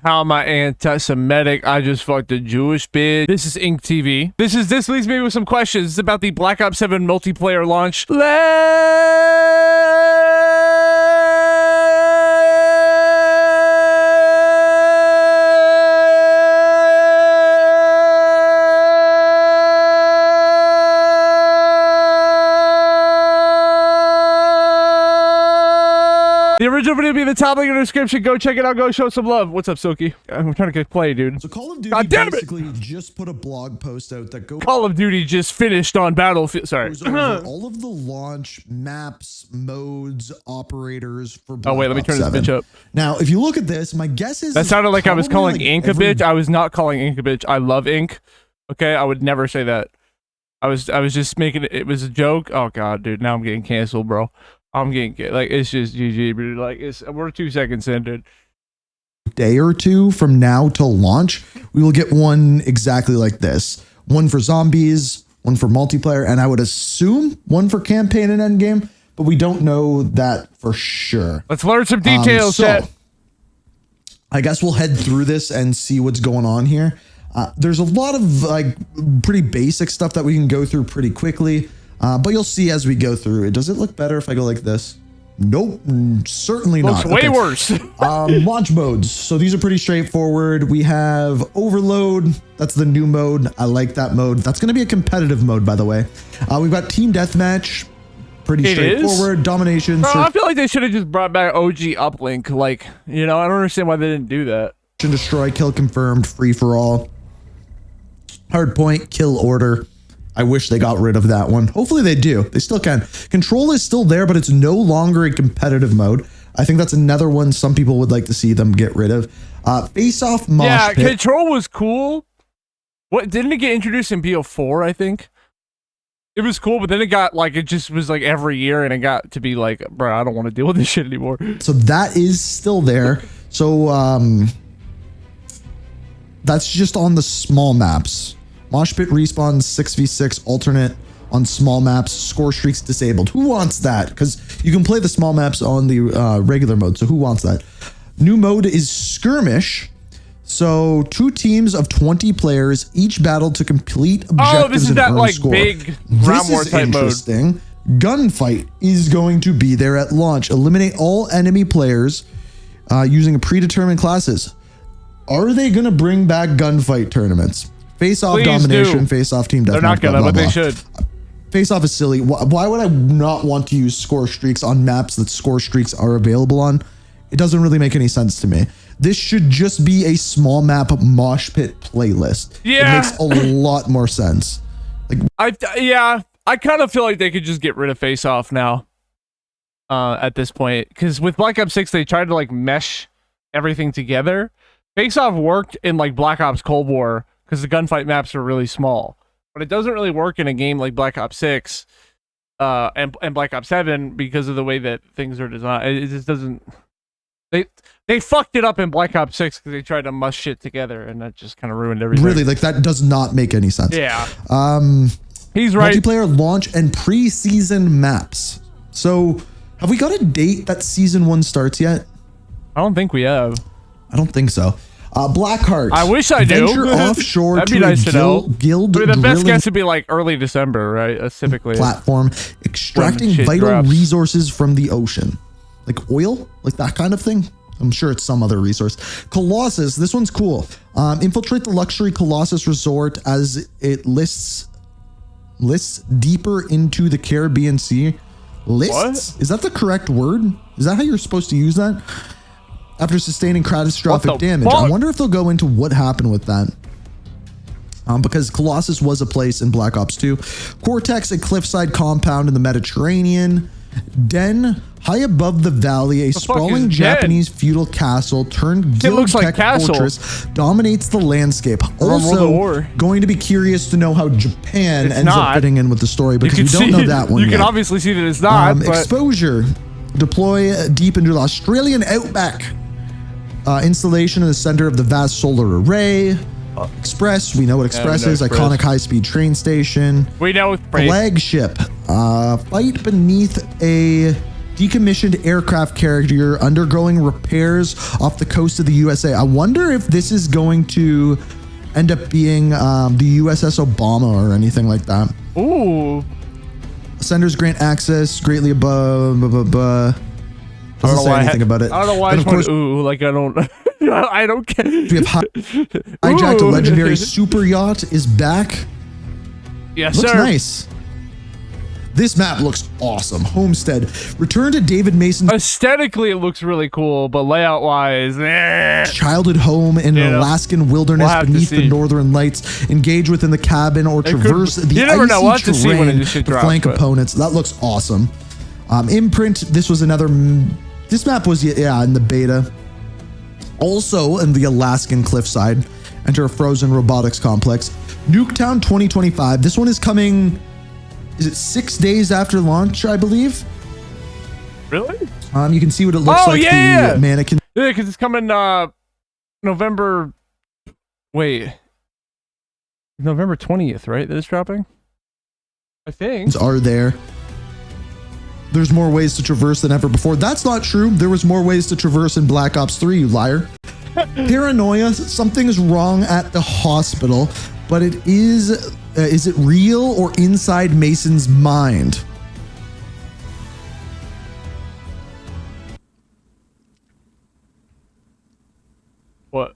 How am I anti-Semitic? I just fucked a Jewish bitch. This is Ink TV. This leaves me with some questions. It's about the Black Ops 7 multiplayer launch. The original video will be in the top link in the description. Go check it out. Go show some love. What's up, Silky? I'm trying to get play, dude. So Call of Duty basically just put a blog post out that goes. Call of Duty just finished on Battlefield. Sorry. All of the launch maps, modes, operators for Black Oh wait, let me turn this bitch up. Now, if you look at this, my guess is that sounded like I was calling Ink a bitch. I was not calling Ink a bitch. I love Ink. Okay, I would never say that. I was just making it. It was a joke. Oh god, dude. Now I'm getting canceled, bro. I'm getting like it's just GG, dude. Like we're 2 seconds in, dude. Day or two from now till launch, we will get one exactly like this. One for zombies, one for multiplayer, and I would assume one for campaign and endgame, but we don't know that for sure. Let's learn some details, chat. I guess we'll head through this and see what's going on here. There's a lot of like pretty basic stuff that we can go through pretty quickly. But you'll see as we go through it. Does it look better if I go like this? Nope, certainly not. Looks way worse. Launch modes. So these are pretty straightforward. We have Overload. That's the new mode. I like that mode. That's going to be a competitive mode, by the way. We've got Team Deathmatch. Pretty straightforward. Domination. Bro, I feel like they should have just brought back OG Uplink. Like, you know, I don't understand why they didn't do that. Destroy, kill confirmed, free for all. Hardpoint, kill order. I wish they got rid of that one. Hopefully they do. They still can. Control is still there, but it's no longer a competitive mode. I think that's another one some people would like to see them get rid of. Face-off mosh pit. Control was cool. What didn't it get introduced in BO4, I think? It was cool, but then it got like, it just was like every year, and it got to be like, bro, I don't want to deal with this shit anymore. So that is still there. So that's just on the small maps. Mosh pit respawns 6v6 alternate on small maps. Score streaks disabled. Who wants that? Because you can play the small maps on the regular mode. So who wants that? New mode is skirmish. So 2 teams of 20 players each battle to complete objectives. Oh, this is that like score. Big ground war type mode. Gunfight is going to be there at launch. Eliminate all enemy players using predetermined classes. Are they going to bring back gunfight tournaments? Face-off domination, face-off team deathmatch. They're not gonna, but they should. Face-off is silly. Why would I not want to use score streaks on maps that score streaks are available on? It doesn't really make any sense to me. This should just be a small map mosh pit playlist. Yeah. It makes a lot more sense. Like, I kind of feel like they could just get rid of face-off now. At this point, because with Black Ops 6, they tried to like mesh everything together. Face-off worked in like Black Ops Cold War, because the gunfight maps are really small, but it doesn't really work in a game like Black Ops 6 and Black Ops 7 because of the way that things are designed. It just doesn't. They fucked it up in Black Ops 6 because they tried to mush shit together, and that just kind of ruined everything. Really, like that does not make any sense. Yeah. He's right. Multiplayer launch and pre-season maps. So, have we got a date that season 1 starts yet? I don't think we have. I don't think so. Blackheart. I wish I do. Venture offshore. That'd be nice to know. Guild I mean, the best guess would be like early December, right? That's typically platform extracting vital resources from the ocean, like oil, like that kind of thing. I'm sure it's some other resource. Colossus. This one's cool. Infiltrate the luxury Colossus resort as it lists deeper into the Caribbean Sea. Lists? What? Is that the correct word? Is that how you're supposed to use that? After sustaining catastrophic damage. I wonder if they'll go into what happened with that. Because Colossus was a place in Black Ops 2. Cortex, a cliffside compound in the Mediterranean. Den, high above the valley, a sprawling Japanese feudal castle turned guild tech fortress dominates the landscape. Also, going to be curious to know how Japan ends up fitting in with the story, because we don't know that one yet. You can obviously see that it's not. Exposure. Deploy deep into the Australian outback. Installation in the center of the vast solar array. Express, we know what Express is. Iconic high-speed train station. We know flagship. Fight beneath a decommissioned aircraft carrier undergoing repairs off the coast of the USA. I wonder if this is going to end up being the USS Obama or anything like that. Ooh. Senders grant access greatly above. Doesn't say anything about it. I don't know why. Of course, ooh, like I don't. I don't care. We have hijacked a legendary super yacht is back. Yes, looks sir. Nice. This map looks awesome. Homestead. Return to David Mason's aesthetically, it looks really cool, but layout-wise, childhood home in an Alaskan wilderness beneath the northern lights. Engage within the cabin or traverse the icy terrain with flank opponents. That looks awesome. Imprint. This was another. This map was in the beta. Also in the Alaskan cliffside. Enter a frozen robotics complex. Nuketown 2025. This one is coming. Is it 6 days after launch, I believe? Really? You can see what it looks like. Yeah, the mannequin. Yeah, because it's coming November. Wait. November 20th, right? That it's dropping? I think. Are there. There's more ways to traverse than ever before. That's not true. There was more ways to traverse in Black Ops 3, you liar. Paranoia. Something's wrong at the hospital, but it is it real or inside Mason's mind? What?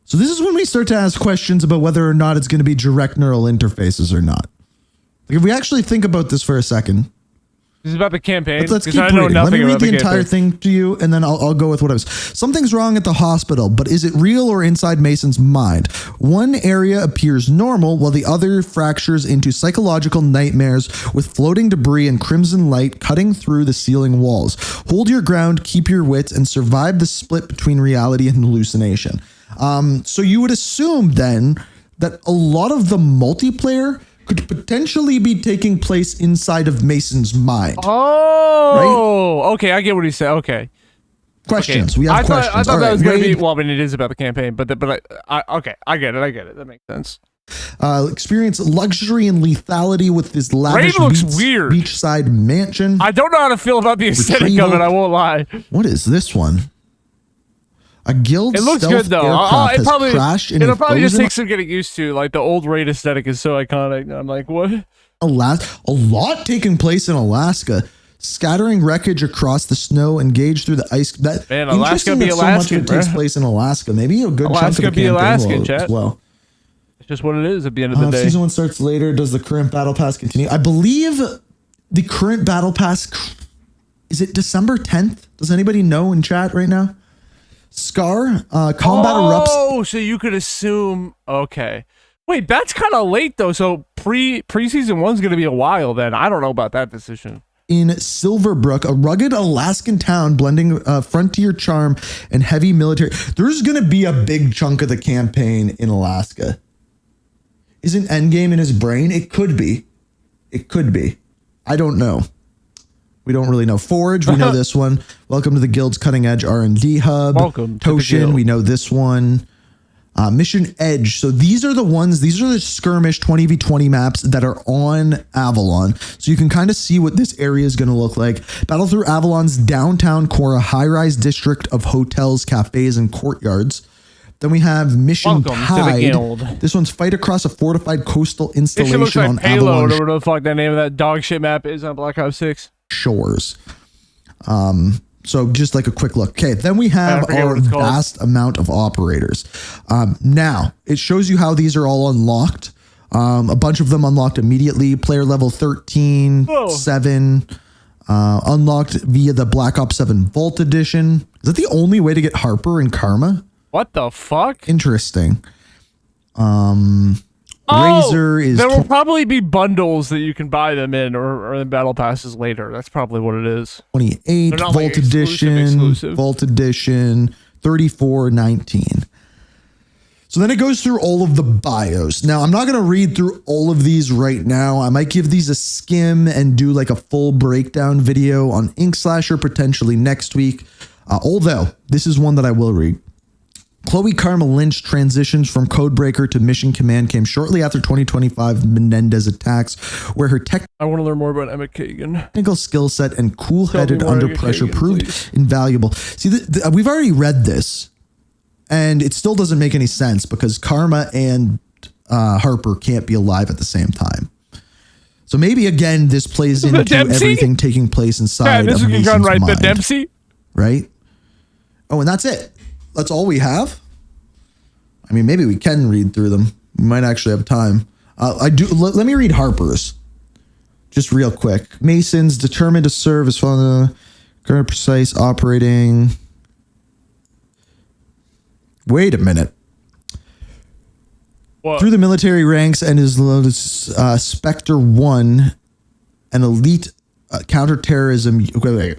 So this is when we start to ask questions about whether or not it's going to be direct neural interfaces or not. Like if we actually think about this for a second. This is about the campaign. Let's keep reading. Let me read the entire thing to you, and then I'll go with what I was. Something's wrong at the hospital, but is it real or inside Mason's mind? One area appears normal, while the other fractures into psychological nightmares with floating debris and crimson light cutting through the ceiling walls. Hold your ground, keep your wits, and survive the split between reality and hallucination. So you would assume then that a lot of the multiplayer could potentially be taking place inside of Mason's mind. Oh, right? Okay, I get what he said. Okay. Questions. Okay. We have questions. I thought that was going to be, well, I mean, it is about the campaign, but okay, I get it. That makes sense. Experience luxury and lethality with this lavish weird. beachside mansion. I don't know how to feel about the aesthetic of it, I won't lie. What is this one? A guild. It looks good though. It'll probably just take some getting used to. Like the old raid aesthetic is so iconic. I'm like, what? A lot taking place in Alaska. Scattering wreckage across the snow, engage through the ice. That man, Alaska be Alaskan. So much of it takes place in Alaska. Maybe a good chunk of the campaign Alaskan, as well. It's just what it is at the end of the day. Season 1 starts later. Does the current battle pass continue? I believe the current battle pass is it December 10th? Does anybody know in chat right now? Scar, combat erupts. Oh, so you could assume. Okay, wait, that's kind of late though. So preseason 1's gonna be a while then. I don't know about that decision. In Silverbrook, a rugged Alaskan town blending frontier charm and heavy military. There's gonna be a big chunk of the campaign in Alaska. Isn't Endgame in his brain? It could be. It could be. I don't know. We don't really know. Forge, we know this one. Welcome to the Guild's cutting edge R&D hub. Welcome to Toshin, the Guild. we know this one. Mission Edge. So these are the skirmish 20v20 maps that are on Avalon. So you can kind of see what this area is going to look like. Battle through Avalon's downtown core, a high-rise district of hotels, cafes, and courtyards. Then we have Mission Tide. This one's fight across a fortified coastal installation looks like on Payload, Avalon. or whatever the fuck that name of that dog shit map is on Black Ops 6. Shores. So just like a quick look. Okay, then we have our vast amount of operators. Now it shows you how these are all unlocked. A bunch of them unlocked immediately. Player level 13, 7, unlocked via the Black Ops 7 Vault Edition. Is that the only way to get Harper and Karma? What the fuck? Interesting. Razor is. There will probably be bundles that you can buy them in, or in battle passes later. That's probably what it is. 28 Vault like Edition, Vault Edition, 34.19. So then it goes through all of the bios. Now I'm not going to read through all of these right now. I might give these a skim and do like a full breakdown video on Ink Slasher potentially next week. Although this is one that I will read. Chloe Karma Lynch transitions from Codebreaker to Mission Command came shortly after 2025 Menendez attacks, where her I want to learn more about Emma Kagan. Technical skill set and cool-headed under pressure proved invaluable. See, we've already read this, and it still doesn't make any sense because Karma and Harper can't be alive at the same time. So maybe again, this plays into everything taking place inside of Mason's mind. The Dempsey, right? Oh, and that's it. That's all we have. I mean, maybe we can read through them. We might actually have time. Let me read Harper's, just real quick. Mason's determined to serve as following current precise operating. Wait a minute. What? Through the military ranks and is Spectre 1, an elite counterterrorism. Wait.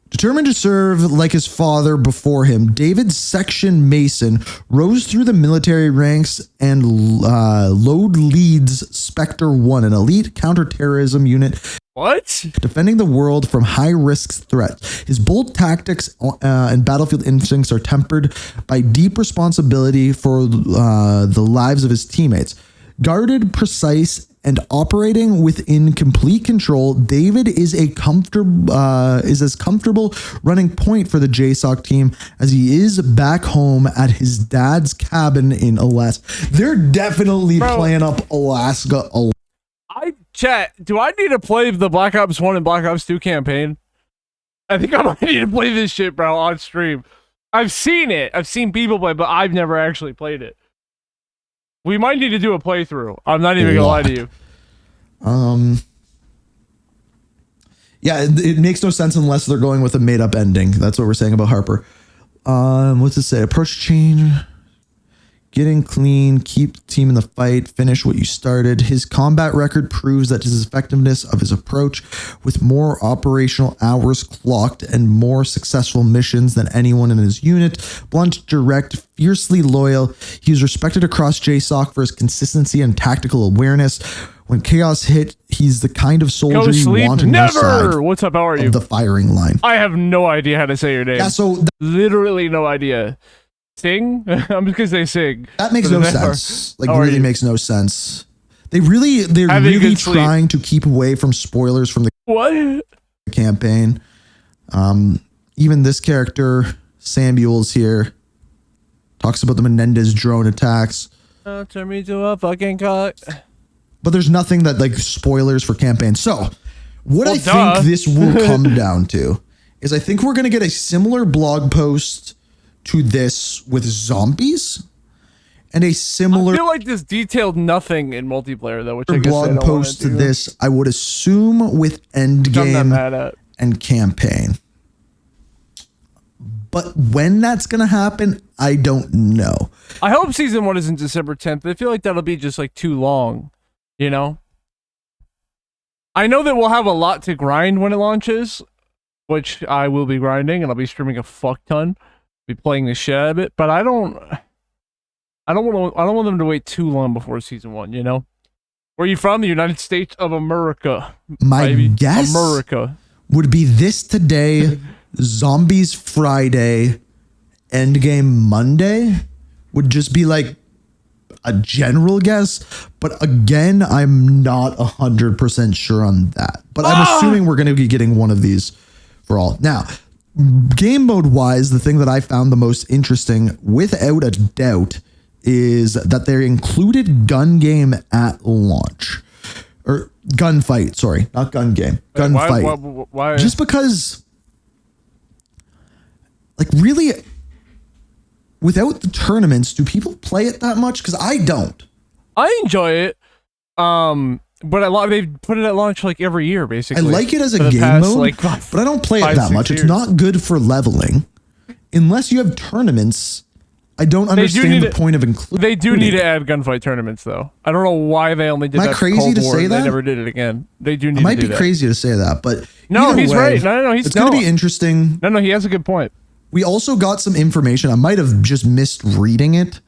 Determined to serve like his father before him, David Section Mason rose through the military ranks and leads Spectre 1, an elite counterterrorism unit. What? Defending the world from high-risk threats. His bold tactics and battlefield instincts are tempered by deep responsibility for the lives of his teammates. Guarded, precise, and operating within complete control, David is as comfortable running point for the JSOC team as he is back home at his dad's cabin in Alaska. They're definitely playing up Alaska. Do I need to play the Black Ops 1 and Black Ops 2 campaign? I think I might need to play this shit, bro, on stream. I've seen it. I've seen people play, but I've never actually played it. We might need to do a playthrough. I'm not even gonna lie to you. Yeah, it makes no sense unless they're going with a made-up ending. That's what we're saying about Harper. What's it say? Approach change. Getting clean, keep the team in the fight, finish what you started. His combat record proves that his effectiveness of his approach, with more operational hours clocked and more successful missions than anyone in his unit. Blunt, direct, fiercely loyal. He is respected across JSOC for his consistency and tactical awareness. When chaos hit, he's the kind of soldier you want on your side. What's up? How are you? The firing line. I have no idea how to say your name. Yeah, so literally no idea. Sing? I'm just gonna say Sing. That makes no sense. Like, really makes no sense. They're really trying to keep away from spoilers from the campaign. Even this character, Samuels here, talks about the Menendez drone attacks. Turn me to a fucking cock. But there's nothing that like spoilers for campaign. So what I think this will come down to is I think we're gonna get a similar blog post to this with zombies, and a similar. I feel like this detailed nothing in multiplayer though, which I guess blog post to this. I would assume with endgame and campaign, but when that's gonna happen, I don't know. I hope season 1 isn't December 10th. But I feel like that'll be just like too long, you know. I know that we'll have a lot to grind when it launches, which I will be grinding, and I'll be streaming a fuck ton. Be playing the shit out of it, but I don't want them to wait too long before season 1, you know? Where are you from? The United States of America. My guess would be this today, Zombies Friday, Endgame Monday would just be like a general guess, but again, I'm not 100% sure on that. But I'm assuming we're going to be getting one of these for all. Now, game mode wise, the thing that I found the most interesting, without a doubt, is that they included gun game at launch. Or gunfight, sorry, not gun game. Gunfight. Why? Just because, like, really, without the tournaments, do people play it that much? Because I don't. I enjoy it. But they put it at launch like every year, basically. I like it as a game mode, but I don't play it that much. It's not good for leveling. Unless you have tournaments, I don't understand the point of including. They do need to add gunfight tournaments, though. I don't know why they only did that. Am I crazy to say that? They never did it again. They do need to do that. I might be crazy to say that, but no, he's right. No, he's it's going to be interesting. No, he has a good point. We also got some information. I might have just missed reading it.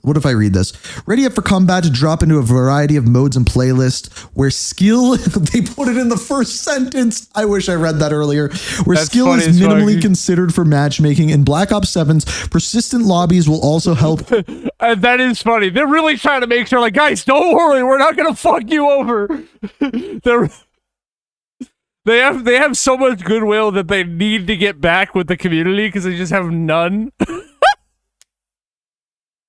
What if I read this? Ready up for combat to drop into a variety of modes and playlists where skill, they put it in the first sentence. I wish I read that earlier. Where That's skill is minimally considered for matchmaking. In Black Ops 7's, persistent lobbies will also help. That is funny. They're really trying to make sure, like, guys, don't worry, we're not going to fuck you over. They have so much goodwill that they need to get back with the community because they just have none.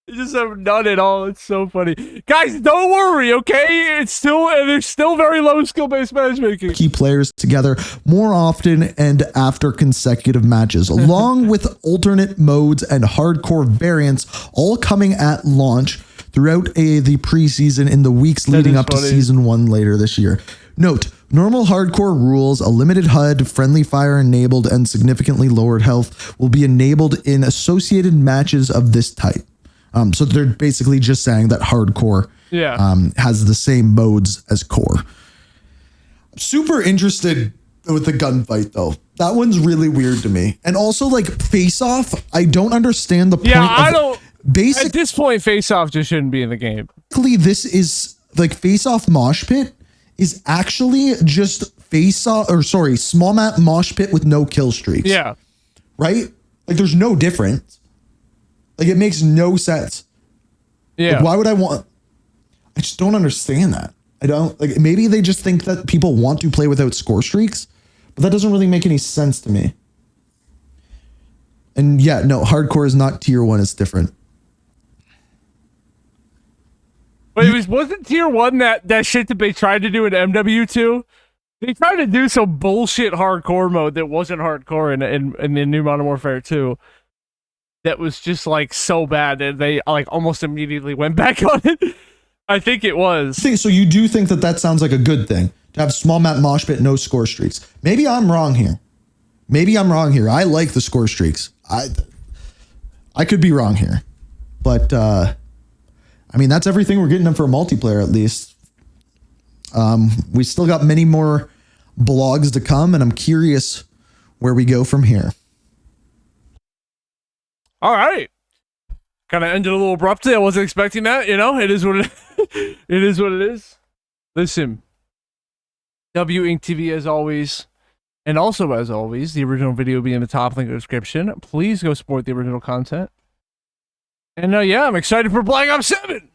They just have none at all. It's so funny. Guys, don't worry, okay? There's still very low skill-based matchmaking. Key players together more often and after consecutive matches, along with alternate modes and hardcore variants, all coming at launch throughout the preseason in the weeks leading up to Season 1 later this year. Note, normal hardcore rules, a limited HUD, friendly fire enabled, and significantly lowered health will be enabled in associated matches of this type. So they're basically just saying that hardcore has the same modes as core. Super interested with the gunfight though. That one's really weird to me. And also like Face Off, I don't understand the point. Yeah, I don't. Basically, at this point, Face Off just shouldn't be in the game. This is like Face Off Mosh Pit is actually just small map mosh pit with no kill streaks. Yeah. Right? Like there's no difference. Like it makes no sense. Yeah. Like, why would I just don't understand that. I don't like, maybe they just think that people want to play without score streaks, but that doesn't really make any sense to me. And yeah, no, hardcore is not tier 1. It's different. But wasn't tier 1 that shit that they tried to do in MW2? They tried to do some bullshit hardcore mode that wasn't hardcore in the new Modern Warfare 2. That was just like so bad that they like almost immediately went back on it. I think it was. So you do think that sounds like a good thing to have small map mosh pit, no score streaks. Maybe I'm wrong here. I like the score streaks. I could be wrong here, but I mean, that's everything we're getting them for multiplayer, at least. We still got many more blogs to come, and I'm curious where we go from here. All right. Kind of ended a little abruptly. I wasn't expecting that. You know, it is what it it is. What it is. Listen, W Inc. TV as always, and also as always, the original video will be in the top link in the description. Please go support the original content. And yeah, I'm excited for Black Ops 7.